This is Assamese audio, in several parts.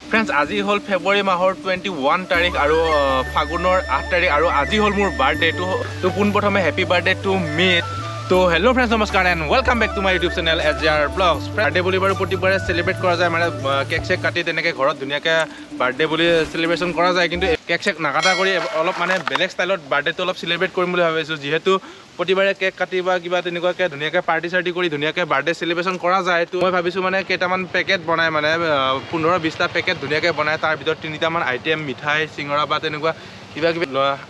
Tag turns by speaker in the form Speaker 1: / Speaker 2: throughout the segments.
Speaker 1: ফ্ৰেণ্ডছ আজি হ'ল ফেব্ৰুৱাৰী মাহৰ 21 তাৰিখ আৰু ফাগুনৰ 8 তাৰিখ আৰু আজি হ'ল মোৰ বাৰ্থডে তো পোনপ্ৰথমে হেপী বাৰ্থডে টু মি। তো হেল্ল' ফ্ৰেণ্ডছ নমস্কাৰ and welcome back to my YouTube channel SJR blogs. Birthday বুলি বাৰু প্ৰতিবাৰে চেলিব্ৰেট কৰা যায়, মানে কেক চেক কাটি তেনেকৈ ঘৰত ধুনীয়াকৈ বাৰ্থডে বুলি চেলিব্ৰেশ্যন কৰা যায়, কিন্তু কেক চেক নাকাটা কৰি অলপ মানে বেলেগ ষ্টাইলত বাৰ্থডেটো অলপ চেলিব্ৰেট কৰিম বুলি ভাবিছোঁ। যিহেতু প্ৰতিবাৰে কেক কাটি বা কিবা তেনেকুৱাকৈ ধুনীয়াকৈ পাৰ্টি চাৰ্টি কৰি ধুনীয়াকৈ বাৰ্থডে চেলিব্ৰেশ্যন কৰা যায়। তো মই ভাবিছোঁ মানে কেইটামান পেকেট বনাই, মানে 15-20টা পেকেট ধুনীয়াকৈ বনাই, তাৰ ভিতৰত 3টামান আইটেম মিঠাই চিঙৰা বা তেনেকুৱা কিবা কিবি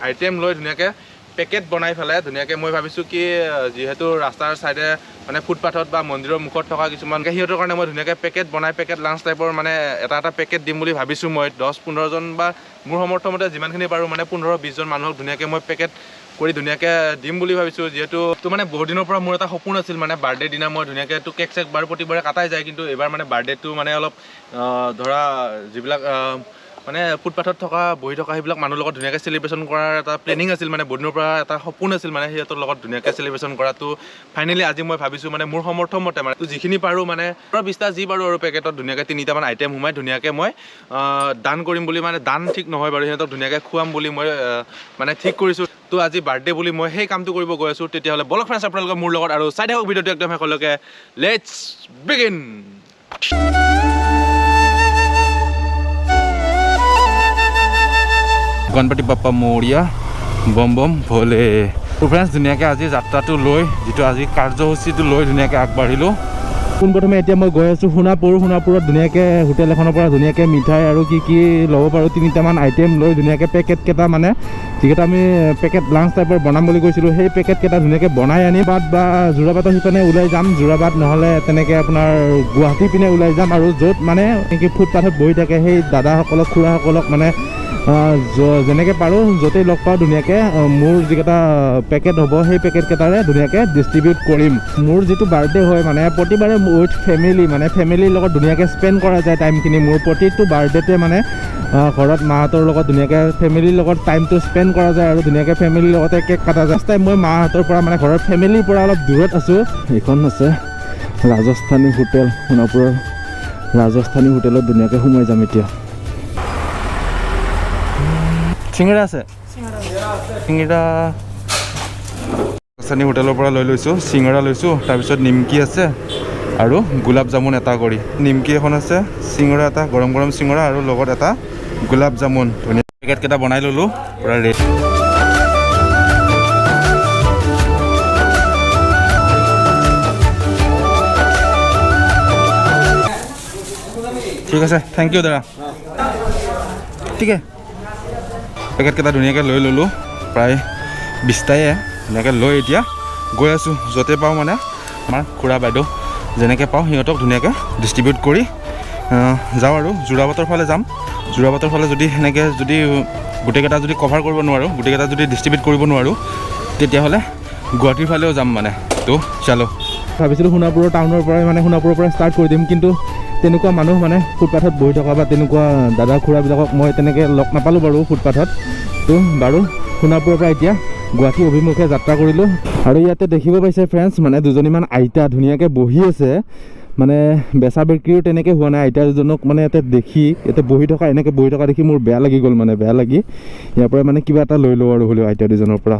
Speaker 1: আইটেম লৈ ধুনীয়াকৈ পেকেট বনাই পেলাই ধুনীয়াকৈ মই ভাবিছোঁ কি যিহেতু ৰাস্তাৰ ছাইডে মানে ফুটপাথত বা মন্দিৰৰ মুখত থকা কিছুমান সিহঁতৰ কাৰণে মই ধুনীয়াকৈ পেকেট বনাই পেকেট লাঞ্চ টাইপৰ মানে এটা পেকেট দিম বুলি ভাবিছোঁ। মই 10-15 জন বা মোৰ সমৰ্থমতে যিমানখিনি পাৰোঁ মানে 15-20 জন মানুহক ধুনীয়াকৈ মই পেকেট কৰি ধুনীয়াকৈ দিম বুলি ভাবিছোঁ। যিহেতু তো মানে বহুত দিনৰ পৰা মোৰ এটা সপোন আছিল, মানে বাৰ্থডে দিনা মই ধুনীয়াকৈ তো কেক চেক বাৰু প্ৰতিবাৰে কাটাই যায়, কিন্তু এইবাৰ মানে বাৰ্থডেটো মানে অলপ ধৰা যিবিলাক মানে ফুটপাথত থকা বহি থকা সেইবিলাক মানুহৰ লগত ধুনীয়াকৈ চেলিব্ৰেশ্যন কৰাৰ এটা প্লেনিং আছিল, মানে বহুত দিনৰ পৰা এটা সপোন আছিল মানে সিহঁতৰ লগত ধুনীয়াকৈ চেলিব্ৰেশ্যন কৰাটো। ফাইনেলি আজি মই ভাবিছোঁ মানে মোৰ সমৰ্থমতে মানে যিখিনি পাৰোঁ মানে 15-20টা যি পাৰোঁ আৰু পেকেটত ধুনীয়াকৈ 3টামান আইটেম সোমাই ধুনীয়াকৈ মই দান কৰিম বুলি, মানে দান ঠিক নহয় বাৰু, সিহঁতক ধুনীয়াকৈ খুৱাম বুলি মই মানে ঠিক কৰিছোঁ। তো আজি বাৰ্থডে বুলি মই সেই কামটো কৰিব গৈ আছোঁ। তেতিয়াহ'লে বলক ফ্ৰেণ্ডছ আপোনালোকে মোৰ লগত আৰু চাই থাকক ভিডিঅ'টো একদম শেষলৈকে। Let's begin. গণপতি বাপ্পা মৌৰিয়া বম বম ভলে। তো ফ্ৰেণ্ডছ ধুনীয়াকৈ আজি যাত্ৰাটো লৈ যিটো আজি কাৰ্যসূচীটো লৈ ধুনীয়াকৈ আগবাঢ়িলোঁ। পোনপ্ৰথমে এতিয়া মই গৈ আছোঁ সোণাপুৰত ধুনীয়াকৈ হোটেল এখনৰ পৰা ধুনীয়াকৈ মিঠাই আৰু কি ল'ব পাৰোঁ 3টামান আইটেম লৈ ধুনীয়াকৈ পেকেটকেইটা মানে যিকেইটা আমি পেকেট লাঞ্চ টাইপৰ বনাম বুলি কৈছিলোঁ সেই পেকেটকেইটা ধুনীয়াকৈ বনাই আনি বা যোৰাবাটৰ সিপিনে ওলাই যাম, যোৰাবাট নহ'লে তেনেকৈ আপোনাৰ গুৱাহাটী পিনে ওলাই যাম, আৰু য'ত মানে এনেকৈ ফুটপাথত বহি থাকে সেই দাদাসকলক খুৰাসকলক মানে যেনেকৈ পাৰোঁ য'তেই লগ পাওঁ ধুনীয়াকৈ মোৰ যিকেইটা পেকেট হ'ব সেই পেকেটকেইটাৰে ধুনীয়াকৈ ডিষ্ট্ৰিবিউট কৰিম। মোৰ যিটো বাৰ্থডে হয় মানে প্ৰতিবাৰে উইথ ফেমিলি, মানে ফেমিলিৰ লগত ধুনীয়াকৈ স্পেণ্ড কৰা যায় টাইমখিনি। মোৰ প্ৰতিটো বাৰ্থডেতে মানে ঘৰত মাহঁতৰ লগত ধুনীয়াকৈ ফেমিলিৰ লগত টাইমটো স্পেণ্ড কৰা যায় আৰু ধুনীয়াকৈ ফেমিলিৰ লগতে কেক কটা যায়। টাইম মই মাহঁতৰ পৰা মানে ঘৰৰ ফেমিলিৰ পৰা অলপ দূৰত আছোঁ। এইখন আছে ৰাজস্থানী হোটেল, সোণাপুৰৰ ৰাজস্থানী হোটেলত ধুনীয়াকৈ সোমাই যাম এতিয়া। চিঙৰা আছে, চিঙৰা ৰাজস্থানী হোটেলৰ পৰা লৈ লৈছোঁ। চিঙৰা লৈছোঁ, তাৰপিছত নিমকি আছে আৰু গোলাপ জামুন এটা কৰি। নিমকি এখন আছে, চিঙৰা এটা গৰম গৰম চিঙৰা আৰু লগত এটা গোলাপ জামুন। ধুনীয়া পেকেটকেইটা বনাই ল'লোঁ পূৰা ৰেডি। ঠিক আছে, থেংক ইউ দাদা। ঠিক আছে, পেকেটকেইটা ধুনীয়াকৈ লৈ ল'লোঁ, প্ৰায় 20টায়ে ধুনীয়াকৈ লৈ এতিয়া গৈ আছোঁ য'তে পাওঁ, মানে আমাৰ খুৰা বাইদেউ যেনেকৈ পাওঁ সিহঁতক ধুনীয়াকৈ ডিষ্ট্ৰিবিউট কৰি যাওঁ আৰু যোৰাবাটৰ ফালে যাম। যোৰাবাটৰ ফালে যদি সেনেকৈ যদি গোটেইকেইটা যদি কভাৰ কৰিব নোৱাৰোঁ, গোটেইকেইটা যদি ডিষ্ট্ৰিবিউট কৰিব নোৱাৰোঁ, তেতিয়াহ'লে গুৱাহাটীৰ ফালেও যাম মানে। তো চালো ভাবিছিলোঁ সোণাপুৰৰ টাউনৰ পৰাই মানে সোণাপুৰৰ পৰাই ষ্টাৰ্ট কৰি দিম, কিন্তু তেনেকুৱা মানুহ মানে ফুটপাথত বহি থকা বা তেনেকুৱা দাদা খুৰাবিলাকক মই তেনেকৈ লগ নাপালোঁ বাৰু ফুটপাথত। তো বাৰু সোণাপুৰৰ পৰা এতিয়া গুৱাহাটী অভিমুখে যাত্ৰা কৰিলোঁ। আৰু ইয়াতে দেখিব পাইছে ফ্ৰেণ্ডছ, মানে দুজনীমান আইতা ধুনীয়াকৈ বহি আছে, মানে বেচা বিক্ৰীও তেনেকৈ হোৱা নাই। আইতা দুজনক মানে ইয়াতে দেখি ইয়াতে বহি থকা এনেকৈ বহি থকা দেখি মোৰ বেয়া লাগি গ'ল, মানে বেয়া লাগি ইয়াৰ পৰা মানে কিবা এটা লৈ লওঁ আৰু হ'লেও আইতা দুজনৰ পৰা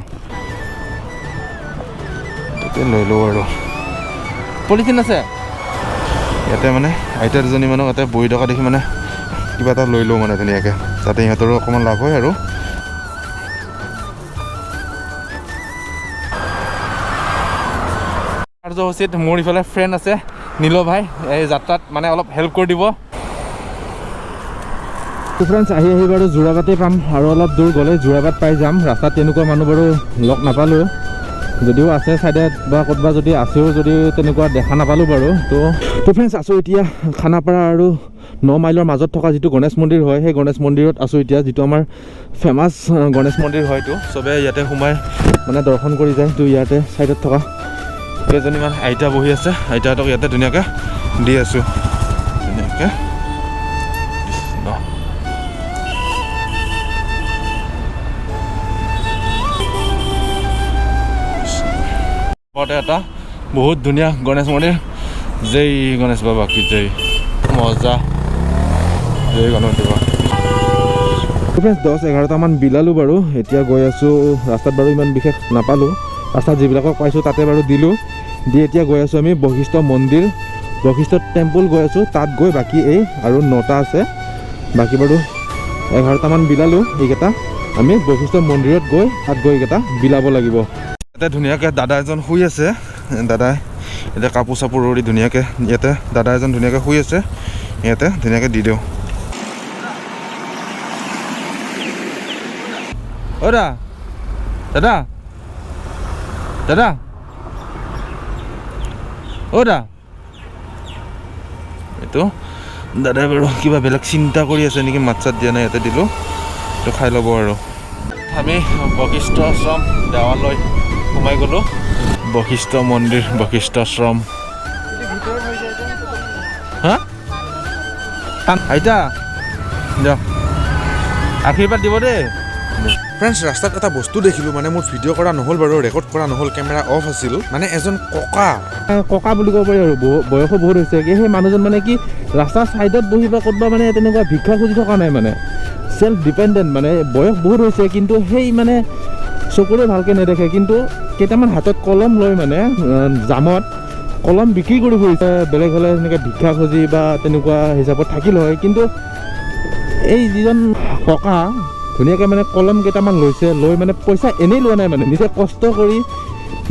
Speaker 1: লৈ লওঁ আৰু। পলিথিন আছে ইয়াতে, মানে আইতা দুজনী মানুহ ইয়াতে বহি থকা দেখি মানে কিবা এটা লৈ লওঁ মানে ধুনীয়াকৈ, যাতে সিহঁতৰো অকণমান লাভ হয়। আৰু কাৰ্যসূচীত মোৰ ইফালে ফ্ৰেণ্ড আছে নীল ভাই, এই যাত্ৰাত মানে অলপ হেল্প কৰি দিব। ফ্ৰেণ্ডছ আহি বাৰু যোৰাবাটেই পাম, আৰু অলপ দূৰ গ'লে যোৰাবাট পাই যাম। ৰাস্তাত তেনেকুৱা মানুহ বাৰু লগ নাপালোঁ, যদিও আছে ছাইডত বা ক'ৰবাত যদি আছেও যদি তেনেকুৱা দেখা নাপালোঁ বাৰু। তো ফ্ৰেণ্ডছ আছোঁ এতিয়া খানাপাৰা আৰু 9 মাইলৰ মাজত থকা যিটো গণেশ মন্দিৰ হয়, সেই গণেশ মন্দিৰত আছোঁ এতিয়া, যিটো আমাৰ ফেমাছ গণেশ মন্দিৰ হয়তো চবে ইয়াতে সোমাই মানে দৰ্শন কৰি যায়। তো ইয়াতে ছাইডত থকা কেইজনীমান আইতা বহি আছে, আইতাহঁতক ইয়াতে ধুনীয়াকৈ দি আছোঁ ধুনীয়াকৈ। এটা বহুত ধুনীয়া গণেশ মন্দিৰ, জয় গণেশ বাবা কি জয়, মজা। জয় গণপতি বাপ্পা। ফ্ৰেণ্ডছ 10-11টামান বিলালোঁ বাৰু। এতিয়া গৈ আছোঁ ৰাস্তাত বাৰু ইমান বিশেষ নাপালোঁ, ৰাস্তাত যিবিলাকক পাইছোঁ তাতে বাৰু দিলোঁ দি এতিয়া গৈ আছোঁ আমি বশিষ্ঠ মন্দিৰ, বশিষ্ঠ টেম্পল গৈ আছোঁ। তাত গৈ বাকী এই আৰু 9টা আছে, বাকী বাৰু 11টামান বিলালোঁ। এইকেইটা আমি বশিষ্ঠ মন্দিৰত গৈ তাত গৈ এইকেইটা বিলাব লাগিব। ইয়াতে ধুনীয়াকৈ দাদা এজন শুই আছে, দাদাই ইয়াতে কাপোৰ চাপোৰ ৰৈ ধুনীয়াকৈ ইয়াতে দাদা এজন ধুনীয়াকৈ শুই আছে, ইয়াতে ধুনীয়াকৈ দি দিওঁ। অ' দাদা দাদা দাদা অ' দা, এইটো দাদাই বাৰু কিবা বেলেগ চিন্তা কৰি আছে নেকি, মাত চাত দিয়া নাই, ইয়াতে দিলোঁ, এইটো খাই ল'ব আৰু। আমি বশিষ্ঠ আশ্ৰম দেৱালয় সোমাই গ'লোঁ। বশিষ্ঠ মন্দিৰ, বশিষ্ঠ আশ্ৰম। হা আইতা দিয়ক, আশীৰ্বাদ দিব দেই। ফ্ৰেণ্ডছ, ৰাস্তাত এটা বস্তু দেখিলোঁ, মানে মোৰ ভিডিঅ' কৰা নহ'ল বাৰু, ৰেকৰ্ড কৰা নহ'ল, কেমেৰা অফ আছিল। মানে এজন ককা বুলি ক'ব পাৰি আৰু, বয়সো বহুত হৈছে। সেই মানুহজন মানে কি ৰাস্তাৰ ছাইডত বহি বা ক'ৰবাত মানে তেনেকুৱা ভিক্ষা খুজি থকা নাই, মানে চেল্ফ ডিপেণ্ডেণ্ট, মানে বয়স বহুত হৈছে কিন্তু সেই মানে চকুৰে ভালকৈ নেদেখে, কিন্তু কেইটামান হাতত কলম লৈ মানে জামত কলম বিক্ৰী কৰি ফুৰিছে। বেলেগ হ'লে তেনেকৈ ভিক্ষা খুজি বা তেনেকুৱা হিচাপত থাকিল হয়, কিন্তু এই যিজন ককা ধুনীয়াকৈ মানে কলম কেইটামান লৈছে, লৈ মানে পইচা এনেই লোৱা নাই, মানে নিজে কষ্ট কৰি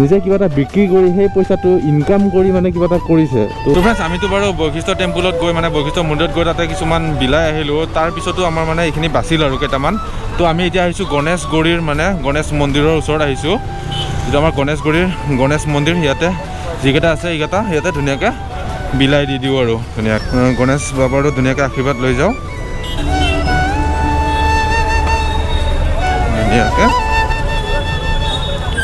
Speaker 1: নিজে কিবা এটা বিক্ৰী কৰি সেই পইচাটো ইনকাম কৰি মানে কিবা এটা কৰিছে। তো ফ্ৰেণ্ডছ, আমিতো বাৰু বশিষ্ঠ টেম্পলত গৈ মানে বশিষ্ঠ মন্দিৰত গৈ তাতে কিছুমান বিলাই আহিলোঁ। তাৰপিছতো আমাৰ মানে এইখিনি বাচিল আৰু কেইটামান। তো আমি এতিয়া আহিছোঁ গণেশগুৰিৰ, মানে গণেশ মন্দিৰৰ ওচৰত আহিছোঁ, যিটো আমাৰ গণেশ মন্দিৰ। ইয়াতে যিকেইটা আছে এইকেইটা ইয়াতে ধুনীয়াকৈ বিলাই দি দিওঁ আৰু ধুনীয়াকৈ গণেশ বাবাৰো ধুনীয়াকৈ আশীৰ্বাদ লৈ যাওঁ ধুনীয়াকৈ।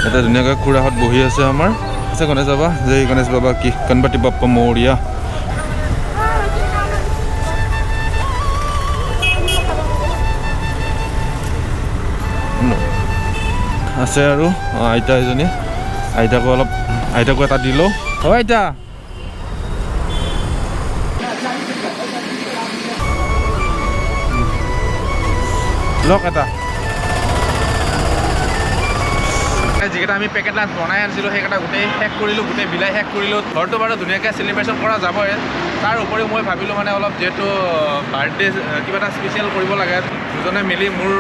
Speaker 1: এটা ধুনীয়াকৈ খুৰাহঁত বহি আছে আমাৰ, আছে গণেশ বাবা, জয় গণেশ বাবা কি, গণপতি বাপ্পা মৌৰ্যা। আছে আৰু আইতা এজনী, আইতাকো এটা দিলোঁ। হয় আইতা, লওক এটা। যিকেইটা আমি পেকেট লাঞ্চ বনাই আনিছিলোঁ সেইকেইটা গোটেই শেষ কৰিলোঁ, গোটেই বিলাই শেষ কৰিলোঁ। ঘৰটো বাৰু ধুনীয়াকৈ চেলিব্ৰেশ্যন কৰা যাবই, তাৰ উপৰিও মই ভাবিলোঁ মানে অলপ যিহেতু বাৰ্থডে কিবা এটা স্পেচিয়েল কৰিব লাগে, দুজনে মিলি, মোৰ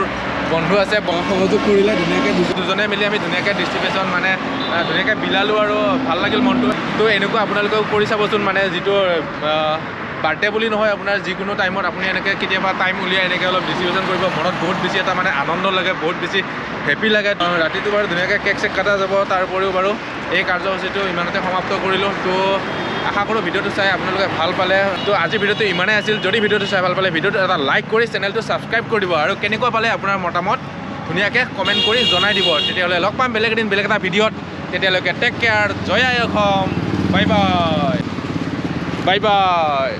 Speaker 1: বন্ধু আছে সহযোগ কৰিলে ধুনীয়াকৈ, দুজনে মিলি আমি ধুনীয়াকৈ ডিষ্ট্ৰিবিউশ্যন মানে ধুনীয়াকৈ বিলালোঁ আৰু ভাল লাগিল মনটো। তো এনেকুৱা আপোনালোকেও কৰি চাবচোন, মানে যিটো বাৰ্থডে বুলি নহয়, আপোনাৰ যিকোনো টাইমত আপুনি এনেকৈ কেতিয়াবা টাইম উলিয়াই এনেকৈ অলপ ডিষ্ট্ৰিবিউশ্যন কৰিব, মনত বহুত বেছি এটা মানে আনন্দ লাগে, বহুত বেছি হেপী লাগে। ৰাতিটো বাৰু ধুনীয়াকৈ কেক চেক কটা যাব। তাৰ উপৰিও বাৰু এই কাৰ্যসূচীটো ইমানতে সমাপ্ত কৰিলোঁ। তো আশা কৰোঁ ভিডিঅ'টো চাই আপোনালোকে ভাল পালে। তো আজি ভিডিঅ'টো ইমানেই আছিল। যদি ভিডিঅ'টো চাই ভাল পালে ভিডিঅ'টো এটা লাইক কৰি চেনেলটো ছাবস্ক্ৰাইব কৰি দিব, আৰু কেনেকুৱা পালে আপোনাৰ মতামত ধুনীয়াকৈ কমেণ্ট কৰি জনাই দিব। তেতিয়াহ'লে লগ পাম বেলেগ এদিন বেলেগ এটা ভিডিঅ'ত। তেতিয়ালৈকে টেক কেয়াৰ, জয় আই অসম, বাই বাই, বাই বাই।